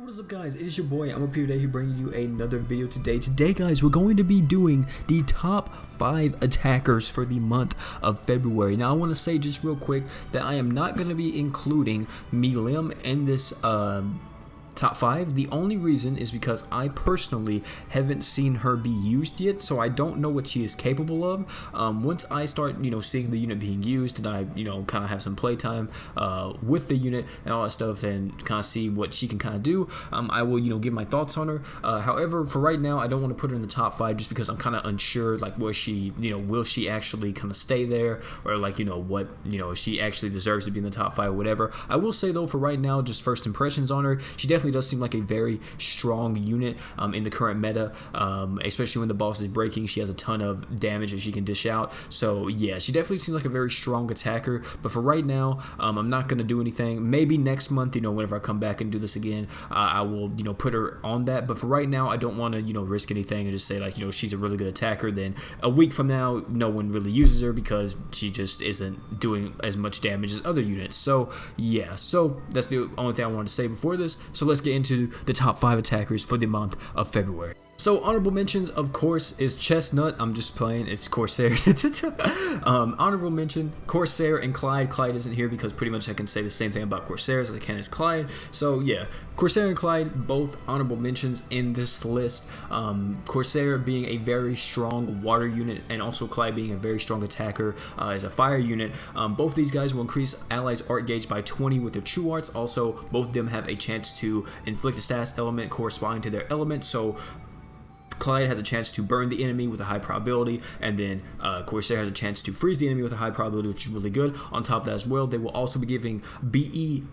What is up, guys? It is your boy. I'm up here today bringing you another video today. Today, guys, we're going to be doing the top 5 attackers for the month of February. Now, I want to say just real quick that I am not going to be including Milim in this top 5. The only reason is because I personally haven't seen her be used yet, so I don't know what she is capable of. Once I start, seeing the unit being used, and I, kind of have some playtime with the unit and all that stuff, and kind of see what she can kind of do, I will, give my thoughts on her. However, for right now, I don't want to put her in the top 5 just because I'm kind of unsure, like, where she, will she actually kind of stay there, or like, what, if she actually deserves to be in the top 5 or whatever. I will say though, for right now, just first impressions on her, she definitely does seem like a very strong unit in the current meta, especially when the boss is breaking. She has a ton of damage that she can dish out, so yeah, she definitely seems like a very strong attacker. But for right now, I'm not going to do anything. Maybe next month, whenever I come back and do this again, I will put her on that. But for right now, I don't want to risk anything and just say, like, she's a really good attacker, then a week from now no one really uses her because she just isn't doing as much damage as other units. So yeah, so that's the only thing I wanted to say before this. So let's get into the top 5 attackers for the month of February. So honorable mentions, of course, is Chestnut. I'm just playing. It's Corsair. Honorable mention, Corsair and Clyde. Clyde isn't here because pretty much I can say the same thing about Corsair as I can as Clyde. So yeah, Corsair and Clyde, both honorable mentions in this list. Corsair being a very strong water unit, and also Clyde being a very strong attacker as a fire unit. Both these guys will increase allies' art gauge by 20 with their true arts. Also, both of them have a chance to inflict a status element corresponding to their element. So Clyde has a chance to burn the enemy with a high probability, and then Corsair has a chance to freeze the enemy with a high probability, which is really good. On top of that as well, they will also be giving BE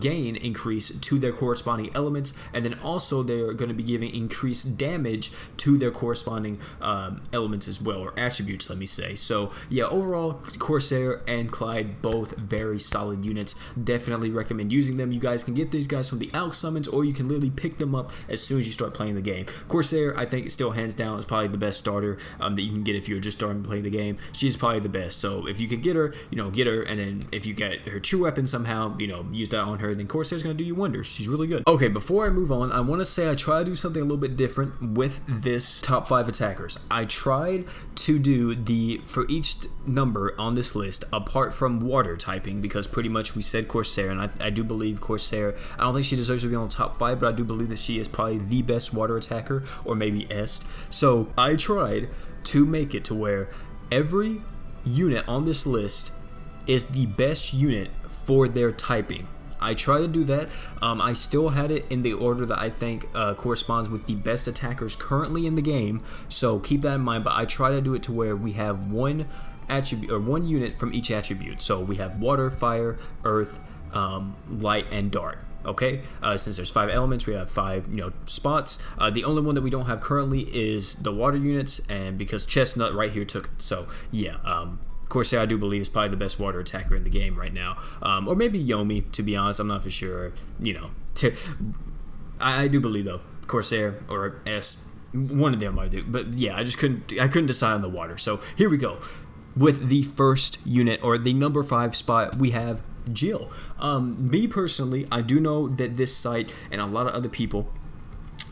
gain increase to their corresponding elements, and then also they're going to be giving increased damage to their corresponding elements as well, or attributes, let me say. So yeah, overall, Corsair and Clyde, both very solid units. Definitely recommend using them. You guys can get these guys from the ALC summons, or you can literally pick them up as soon as you start playing the game. Corsair, I think, still hands down is probably the best starter that you can get if you're just starting to play the game. She's probably the best. So if you can get her, get her, and then if you get her true weapon somehow, use that on her, then Corsair's gonna do you wonders. She's really good. Okay, before I move on, I want to say I try to do something a little bit different with this top 5 attackers. I tried to do for each number on this list, apart from water typing, because pretty much we said Corsair, and I do believe Corsair, I don't think she deserves to be on the top 5, but I do believe that she is probably the best water attacker, or maybe est. So I tried to make it to where every unit on this list is the best unit for their typing. I tried to do that. I still had it in the order that I think corresponds with the best attackers currently in the game, so keep that in mind. But I try to do it to where we have one attribute, or one unit from each attribute. So we have water, fire, earth, light, and dark. Okay, since there's 5 elements, we have 5 spots. The only one that we don't have currently is the water units, and because Chestnut right here took it. So yeah, Corsair, I do believe, is probably the best water attacker in the game right now, or maybe Yomi, to be honest. I'm not for sure. I do believe though Corsair or S, one of them I do. But yeah, I couldn't decide on the water. So here we go with the first unit, or the number 5 spot. We have Jill. Me personally, I do know that this site and a lot of other people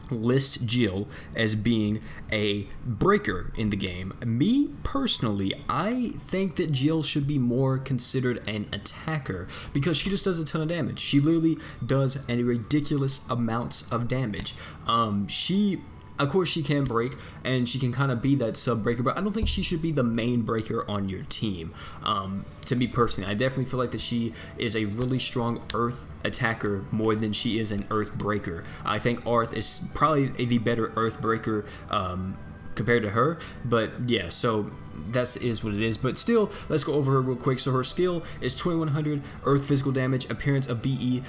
list Jill as being a breaker in the game. Me personally, I think that Jill should be more considered an attacker, because she just does a ton of damage. She literally does a ridiculous amounts of damage. Of course, she can break, and she can kind of be that sub breaker, but I don't think she should be the main breaker on your team. To me personally, I definitely feel like that she is a really strong earth attacker more than she is an earth breaker. I think Arth is probably the better earth breaker compared to her, but yeah, so that is what it is. But still, let's go over her real quick. So her skill is 2100 earth physical damage, appearance of BE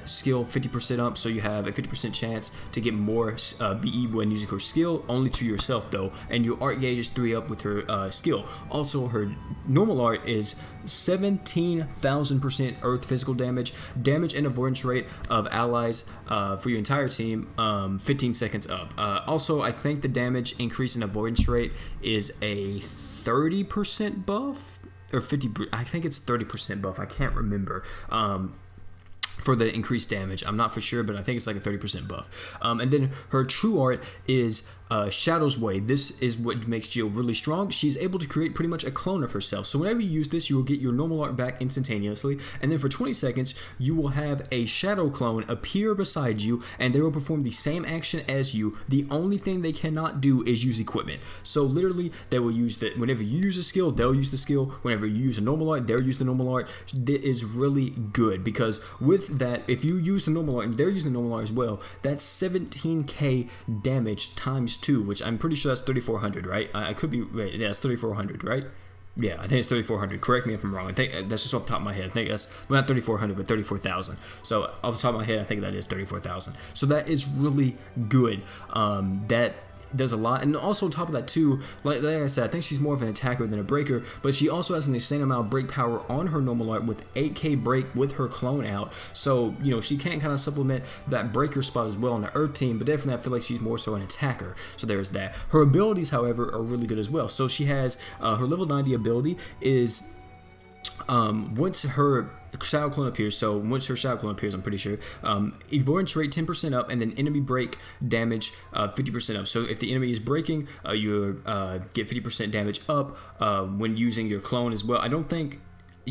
skill 50% up, so you have a 50% chance to get more BE when using her skill, only to yourself though, and your art gauge is 3 up with her skill. Also, her normal art is 17,000% earth physical damage, damage and avoidance rate of allies for your entire team 15 seconds up. Also, I think the damage increase in avoidance rate is a 30% buff, or 50, I think it's 30% buff, I can't remember. for the increased damage. I'm not for sure, but I think it's like a 30% buff. And then her true art is Shadow's Way. This is what makes Jill really strong. She's able to create pretty much a clone of herself. So whenever you use this, you will get your normal art back instantaneously. And then for 20 seconds, you will have a shadow clone appear beside you, and they will perform the same action as you. The only thing they cannot do is use equipment. So literally, they will use that. Whenever you use a skill, they'll use the skill. Whenever you use a normal art, they'll use the normal art. That is really good, because with that, if you use the normal art and they're using the normal art as well, that's 17k damage times 2, which I'm pretty sure that's 3,400, right? I could be right. Yeah, it's 3,400, right? Yeah, I think it's 3,400. Correct me if I'm wrong. I think that's just off the top of my head. I think that's, well, not 3,400, but 34,000. So off the top of my head, I think that is 34,000. So that is really good. That does a lot. And also on top of that too, like I said, I think she's more of an attacker than a breaker, but she also has an insane amount of break power on her normal art with 8k break with her clone out. So, you know, she can kind of supplement that breaker spot as well on the Earth team, but definitely I feel like she's more so an attacker. So there's that. Her abilities, however, are really good as well. So she has her level 90 ability is once her shadow clone appears, so once her shadow clone appears, I'm pretty sure, avoidance rate 10% up, and then enemy break damage 50% up. So if the enemy is breaking, you get 50% damage up when using your clone as well. I don't think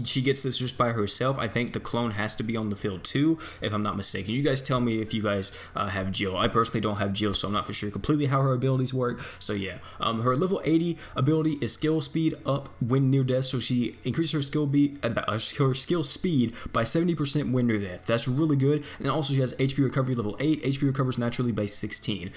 she gets this just by herself. I think the clone has to be on the field too, if I'm not mistaken. You guys tell me if you guys have Jill. I personally don't have Jill, so I'm not for sure completely how her abilities work. So yeah, her level 80 ability is skill speed up when near death. So she increases her skill speed by 70% when near death. That's really good. And then also she has HP recovery level 8. HP recovers naturally by 16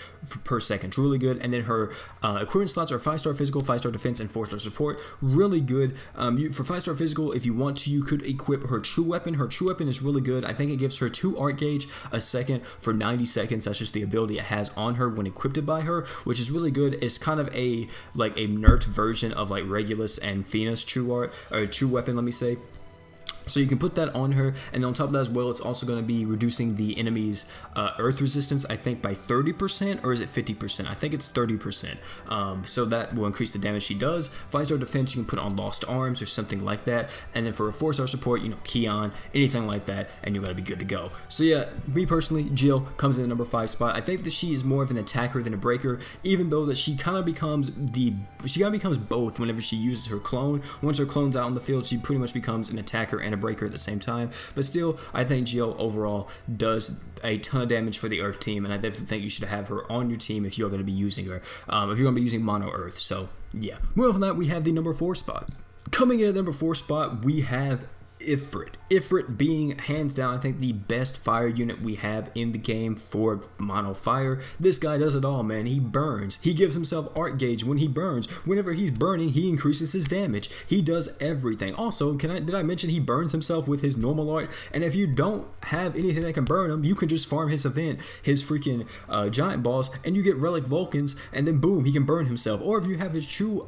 per second. Really good. And then her equipment slots are 5-star physical, 5-star defense, and 4-star support. Really good. For 5-star physical, if you want to, you could equip her true weapon. Her true weapon is really good. I think it gives her 2 art gauge a second for 90 seconds. That's just the ability it has on her when equipped by her, which is really good. It's kind of a nerfed version of like Regulus and Fina's true art, or true weapon, let me say. So you can put that on her, and on top of that as well, it's also going to be reducing the enemy's earth resistance, I think by 30%, or is it 50%? I think it's 30%. So that will increase the damage she does. 5-star defense, you can put on Lost Arms or something like that. And then for a 4-star support, you know, Keon, anything like that, and you're going to be good to go. So yeah, me personally, Jill comes in the number 5 spot. I think that she is more of an attacker than a breaker, even though that she kind of becomes both whenever she uses her clone. Once her clone's out on the field, she pretty much becomes an attacker and a breaker at the same time. But still, I think Jill overall does a ton of damage for the Earth team, and I definitely think you should have her on your team if you're going to be using her, if you're going to be using Mono Earth. So yeah, moving on from that, we have the number 4 spot. Coming in at the number 4 spot, we have Ifrit. Ifrit being hands down, I think, the best fire unit we have in the game for mono fire. This guy does it all, man. He burns. He gives himself art gauge when he burns. Whenever he's burning, he increases his damage. He does everything. Also, did I mention he burns himself with his normal art? And if you don't have anything that can burn him, you can just farm his event, his freaking giant balls, and you get relic Vulcans, and then boom, he can burn himself. Or if you have his true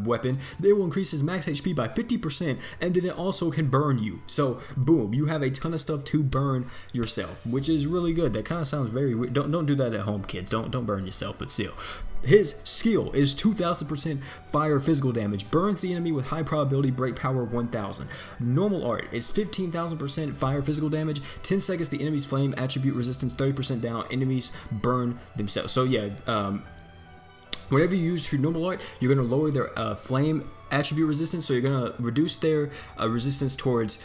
weapon, they will increase his max HP by 50%, and then it also can burn you. So boom, you have a ton of stuff to burn yourself, which is really good. That kind of sounds very weird. Don't do that at home, kids. Don't burn yourself, but still. His skill is 2000% fire physical damage, burns the enemy with high probability break power 1000. Normal art is 15,000% fire physical damage, 10 seconds the enemy's flame attribute resistance 30% down, enemies burn themselves. So yeah, whenever you use your normal art, you're going to lower their flame attribute resistance, so you're going to reduce their resistance towards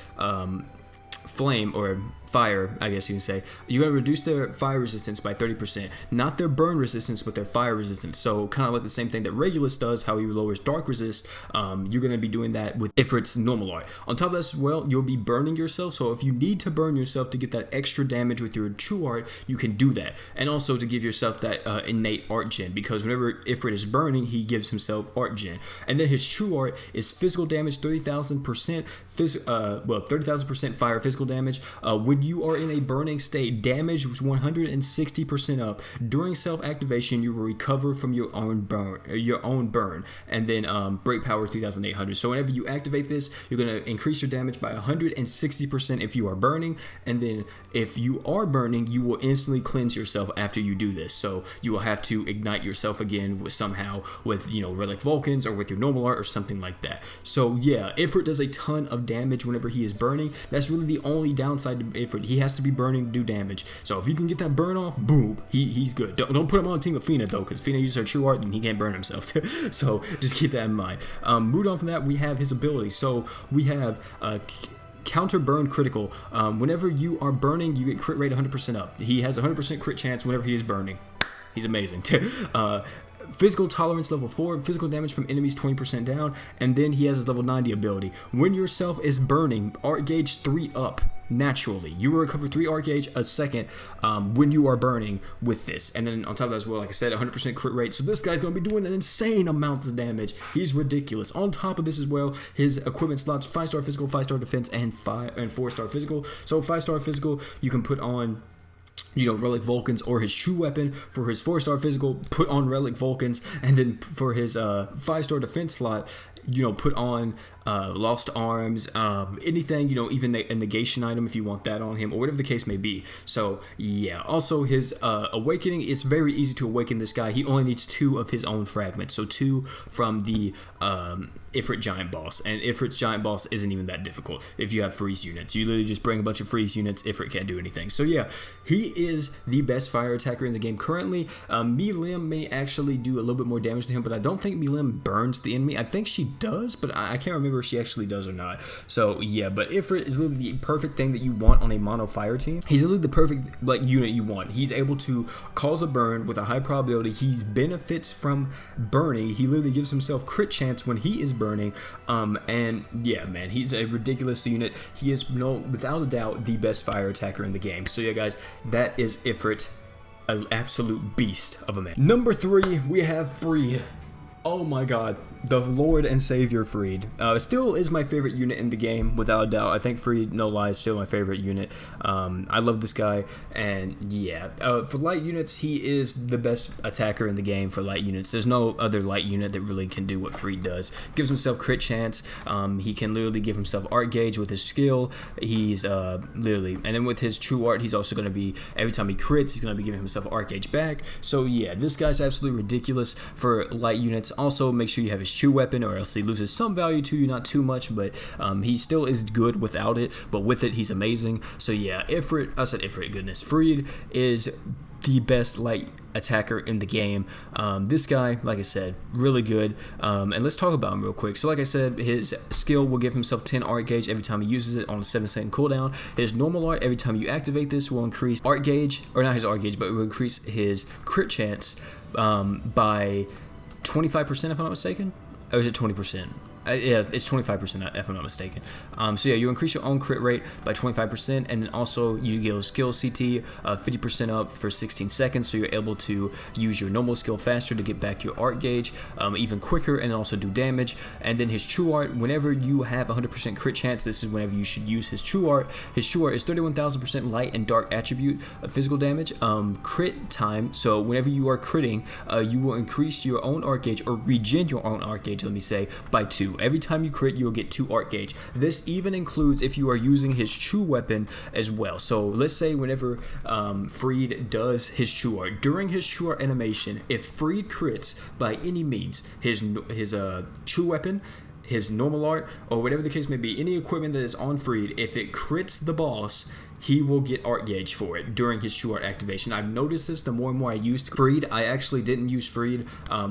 flame or fire, I guess you can say. You're going to reduce their fire resistance by 30%. Not their burn resistance, but their fire resistance. So kind of like the same thing that Regulus does, how he lowers dark resist. You're going to be doing that with Ifrit's normal art. On top of that as well, you'll be burning yourself. So if you need to burn yourself to get that extra damage with your true art, you can do that. And also to give yourself that innate art gen, because whenever Ifrit is burning, he gives himself art gen. And then his true art is physical damage 30,000%, 30,000% fire physical damage. When you are in a burning state, damage was 160% up. During self-activation, you will recover from your own burn, and then break power 3,800. So whenever you activate this, you're going to increase your damage by 160% if you are burning, and then if you are burning, you will instantly cleanse yourself after you do this. So you will have to ignite yourself again somehow with, you know, relic Vulcans or with your normal art or something like that. So yeah, Ifrit does a ton of damage whenever he is burning. That's really the only downside to Ifrit Ifrit. He has to be burning to do damage. So if you can get that burn off, boom, he's good. Don't put him on a team with Fina though, because Fina uses her true art and he can't burn himself. So just keep that in mind. Moving on from that, we have his abilities. So we have counter burn critical. Whenever you are burning, you get crit rate 100% up. He has 100% crit chance whenever he is burning. He's amazing. Physical tolerance level 4, physical damage from enemies 20% down, and then he has his level 90 ability. When yourself is burning, art gauge 3 up naturally. You will recover 3 art gauge a second when you are burning with this. And then on top of that as well, like I said, 100% crit rate. So this guy's going to be doing an insane amount of damage. He's ridiculous. On top of this as well, his equipment slots 5-star physical, 5-star defense, and 4-star physical. So 5-star physical, you can put on, you know, Relic Vulcans or his true weapon. For his 4-star physical, put on Relic Vulcans, and then for his 5-star defense slot, you know, put on Lost Arms, anything, you know, even a negation item if you want that on him, or whatever the case may be. So yeah, also his awakening, it's very easy to awaken this guy. He only needs 2 of his own fragments, so 2 from the Ifrit giant boss, and Ifrit's giant boss isn't even that difficult if you have freeze units. You literally just bring a bunch of freeze units, Ifrit can't do anything. So yeah, he is the best fire attacker in the game currently. Lim may actually do a little bit more damage to him, but I don't think Lim burns the enemy. I think she does, but I can't remember if she actually does or not. So yeah, but Ifrit is literally the perfect thing that you want on a mono fire team. He's literally the perfect like unit you want. He's able to cause a burn with a high probability. He benefits from burning. He literally gives himself crit chance when he is burning. And yeah, man, he's a ridiculous unit. He is without a doubt the best fire attacker in the game. So yeah, guys, that is Ifrit, an absolute beast of a man. Number 3, we have Freed. Oh my god, the Lord and Savior Freed. Still is my favorite unit in the game, without a doubt. I think Freed, no lie, is still my favorite unit. I love this guy, and yeah. For light units, he is the best attacker in the game for light units. There's no other light unit that really can do what Freed does. Gives himself crit chance. He can literally give himself art gauge with his skill. He's literally, and then with his true art, he's also going to be, every time he crits, he's going to be giving himself art gauge back. So yeah, this guy's absolutely ridiculous for light units. Also, make sure you have his true weapon, or else he loses some value to you, not too much, but he still is good without it, but with it, he's amazing. So yeah, Freed is the best light attacker in the game. This guy, like I said, really good. And let's talk about him real quick. So like I said, his skill will give himself 10 art gauge every time he uses it on a 7-second cooldown. His normal art, every time you activate this, will increase art gauge, or not his art gauge, but it will increase his crit chance by 25%, if I'm not mistaken. Or is it 20%? Yeah, it's 25% if I'm not mistaken. So yeah, you increase your own crit rate by 25%, and then also you get a skill CT 50% up for 16 seconds, so you're able to use your normal skill faster to get back your art gauge even quicker, and also do damage. And then his true art, whenever you have 100% crit chance, this is whenever you should use his true art. His true art is 31,000% light and dark attribute physical damage, crit time. So whenever you are critting, you will increase your own art gauge, or regen your own art gauge, let me say, by 2. Every time you crit, you will get 2 art gauge. This even includes if you are using his true weapon as well. So let's say whenever Freed does his true art, during his true art animation, if Freed crits by any means, his true weapon, his normal art, or whatever the case may be, any equipment that is on Freed, if it crits the boss, he will get art gauge for it during his true art activation. I've noticed this the more and more I used Freed. I actually didn't use Freed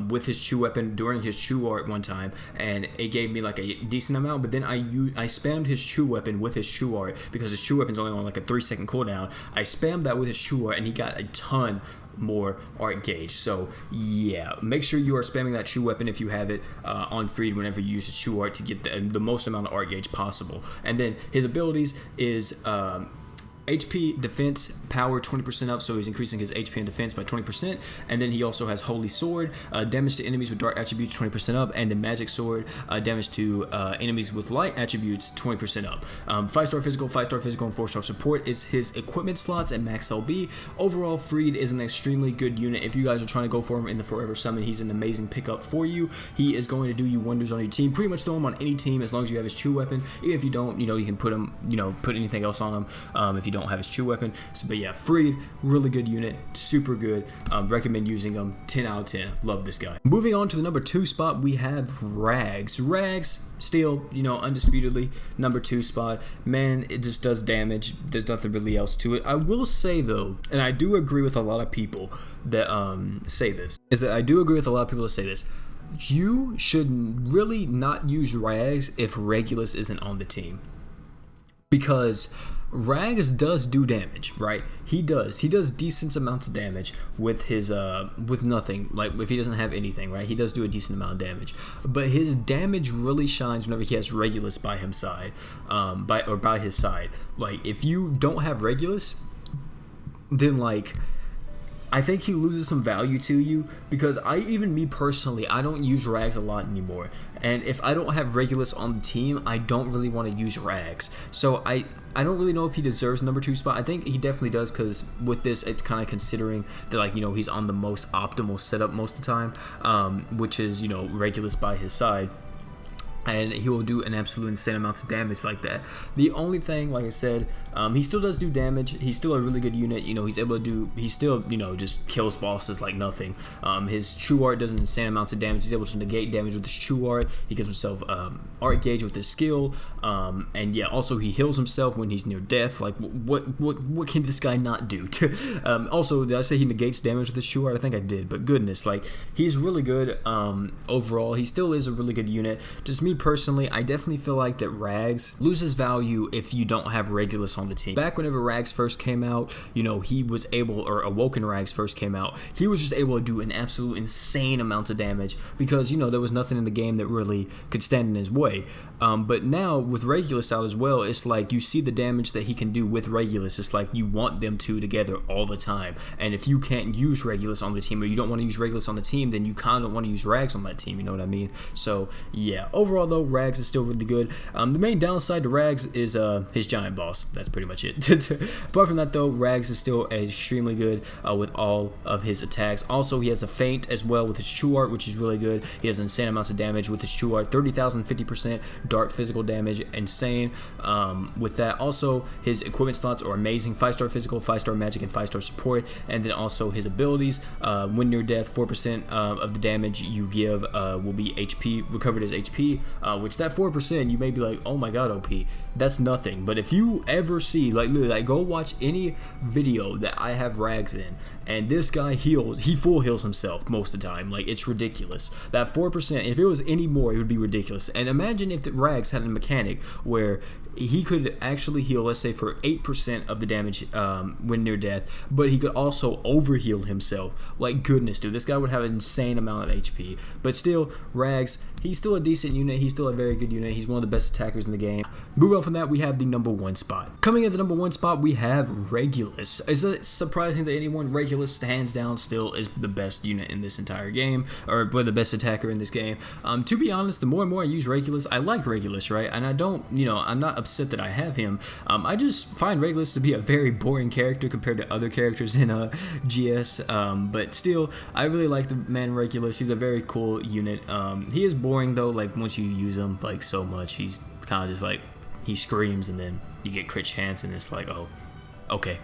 with his true weapon during his true art one time, and it gave me like a decent amount, but then I spammed his true weapon with his true art, because his true weapon's only on like a 3-second cooldown. I spammed that with his true art, and he got a ton more art gauge. So yeah, make sure you are spamming that true weapon if you have it on Freed whenever you use his true art to get the most amount of art gauge possible. And then his abilities is HP, defense, power 20% up, so he's increasing his HP and defense by 20%. And then he also has Holy Sword, damage to enemies with dark attributes 20% up, and the Magic Sword, damage to enemies with light attributes 20% up. 5-star physical, and 4-star support is his equipment slots at max LB. Overall, Freed is an extremely good unit. If you guys are trying to go for him in the Forever Summon, he's an amazing pickup for you. He is going to do you wonders on your team. Pretty much throw him on any team as long as you have his true weapon. Even if you don't, you can put him, put anything else on him. If you don't don't have his true weapon. So, but yeah, Freed, really good unit, super good. Recommend using him. 10 out of 10. Love this guy. Moving on to the number 2 spot, we have Rags. Rags, still, undisputedly number 2 spot. Man, it just does damage. There's nothing really else to it. I will say though, and I do agree with a lot of people that say this, is that I do agree with a lot of people that say this. You should really not use Rags if Regulus isn't on the team, because Rags does do damage, right? He does decent amounts of damage with his with nothing, like if he doesn't have anything, right? He does do a decent amount of damage, but his damage really shines whenever he has Regulus by his side. By his side. Like if you don't have Regulus, then like I think he loses some value to you, because me personally, I don't use Rags a lot anymore. And if I don't have Regulus on the team, I don't really want to use Rags. So I don't really know if he deserves number 2 spot. I think he definitely does, because with this, it's kind of considering that, like, he's on the most optimal setup most of the time, which is, Regulus by his side. And he will do an absolute insane amount of damage like that. The only thing, like I said, he still does do damage. He's still a really good unit. He's able to do, he still, just kills bosses like nothing. His true art does an insane amounts of damage. He's able to negate damage with his true art. He gives himself art gauge with his skill. And yeah, also he heals himself when he's near death. Like, what can this guy not do? Also, did I say he negates damage with his true art? I think I did, but goodness, like, he's really good overall. He still is a really good unit. Just me personally, I definitely feel like that Rags loses value if you don't have Regulus on the team. Back whenever Rags first came out, he was able, or Awoken Rags first came out, he was just able to do an absolute insane amount of damage, because there was nothing in the game that really could stand in his way. But now with Regulus out as well, it's like you see the damage that he can do with Regulus. It's like you want them two together all the time, and if you can't use Regulus on the team, or you don't want to use Regulus on the team, then you kind of don't want to use Rags on that team, you know what I mean? So yeah, overall though, Rags is still really good. The main downside to Rags is his giant boss. That's pretty much it. Apart from that though, Rags is still extremely good with all of his attacks. Also, he has a feint as well with his true art, which is really good. He has insane amounts of damage with his true art, 30,000, 50% dark physical damage, insane. With that, also his equipment slots are amazing: 5-star physical, 5-star magic, and 5-star support. And then also his abilities, when near death, 4% of the damage you give will be HP, recovered as HP, which that 4%, you may be like, oh my god, OP, that's nothing. But if you ever see, like, literally, like, go watch any video that I have Rags in, and this guy heals, he full heals himself most of the time. Like, it's ridiculous. That 4%, if it was any more, it would be ridiculous. And imagine if the Rags had a mechanic where he could actually heal, let's say, for 8% of the damage when near death, but he could also over heal himself. Like, goodness, dude, this guy would have an insane amount of HP. But still, Rags, he's still a decent unit. He's still a very good unit. He's one of the best attackers in the game. Moving on from that, we have the number 1 spot. Coming at the number 1 spot, we have Regulus. Is it surprising to anyone? Regulus, hands down, still is the best unit in this entire game, or the best attacker in this game. To be honest, the more and more I use Regulus, I like Regulus, right? And I don't, I'm not upset that I have him. I just find Regulus to be a very boring character compared to other characters in GS. But still, I really like the man Regulus. He's a very cool unit. He is boring though. Like, once you use him like so much, he's kind of just like, he screams and then you get crit chance and it's like, oh, okay.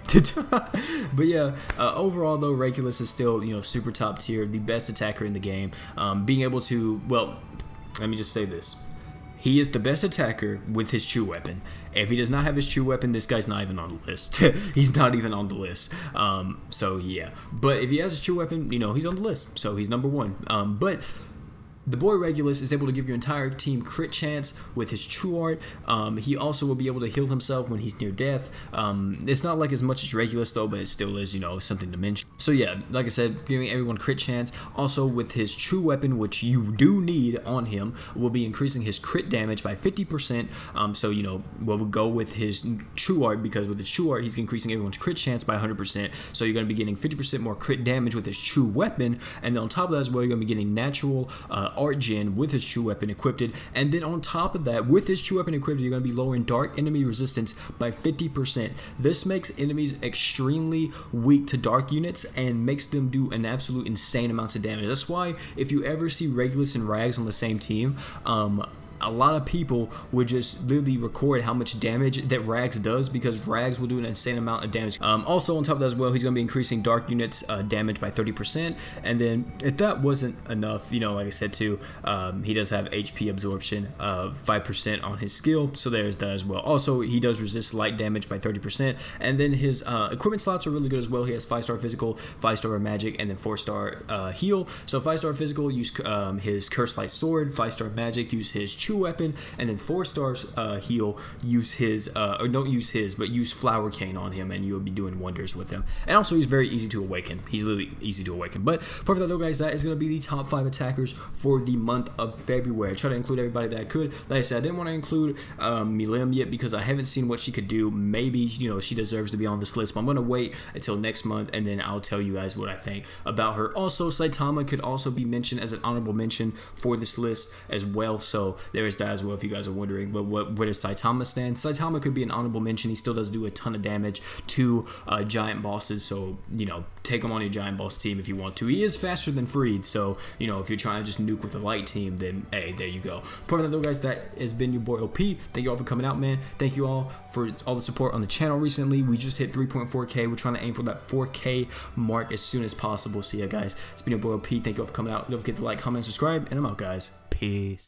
But yeah, overall though, Regulus is still, super top tier, the best attacker in the game. Being able to, well, let me just say this. He is the best attacker with his true weapon. If he does not have his true weapon, this guy's not even on the list. He's not even on the list. So yeah. But if he has his true weapon, he's on the list. So he's number 1. But the boy Regulus is able to give your entire team crit chance with his true art. He also will be able to heal himself when he's near death. It's not like as much as Regulus though, but it still is, something to mention. So yeah, like I said, giving everyone crit chance. Also with his true weapon, which you do need on him, will be increasing his crit damage by 50%. So, we'll go with his true art, because with his true art, he's increasing everyone's crit chance by 100%. So you're going to be getting 50% more crit damage with his true weapon. And then on top of that as well, you're going to be getting natural art gen with his true weapon equipped, and then on top of that, with his true weapon equipped, you're going to be lowering dark enemy resistance by 50%. This makes enemies extremely weak to dark units and makes them do an absolute insane amounts of damage. That's why if you ever see Regulus and Rags on the same team, a lot of people would just literally record how much damage that Rags does, because Rags will do an insane amount of damage. Also on top of that as well, he's going to be increasing dark units damage by 30%. And then if that wasn't enough, you know, like I said too, he does have HP absorption of 5% on his skill, so there's that as well. Also, he does resist light damage by 30%. And then his equipment slots are really good as well. He has 5-star physical, 5-star magic, and then 4-star heal. So 5-star physical, use his Curse Light Sword. 5-star magic, use his Chew Weapon. And then 4-star heal, use his or don't use his, but use Flower Cane on him, and you'll be doing wonders with him. And also, he's very easy to awaken. He's literally easy to awaken. But for that though, guys, that is going to be the top 5 attackers for the month of February. I try to include everybody that I could. Like I said, I didn't want to include Milim yet because I haven't seen what she could do. Maybe, you know, she deserves to be on this list, but I'm going to wait until next month, and then I'll tell you guys what I think about her. Also, Saitama could also be mentioned as an honorable mention for this list as well, so there is that as well if you guys are wondering. But where does Saitama stand? Saitama could be an honorable mention. He still does do a ton of damage to giant bosses, so, you know, take him on your giant boss team if you want to. He is faster than Freed, so, you know, if you're trying to just nuke with a light team, then hey, there you go. For that though, guys, that has been your boy OP. Thank you all for coming out, man. Thank you all for all the support on the channel recently. We just hit 3.4K. We're trying to aim for that 4K mark as soon as possible. So yeah, guys, it's been your boy OP. Thank you all for coming out. Don't forget to like, comment, subscribe, and I'm out, guys. Peace.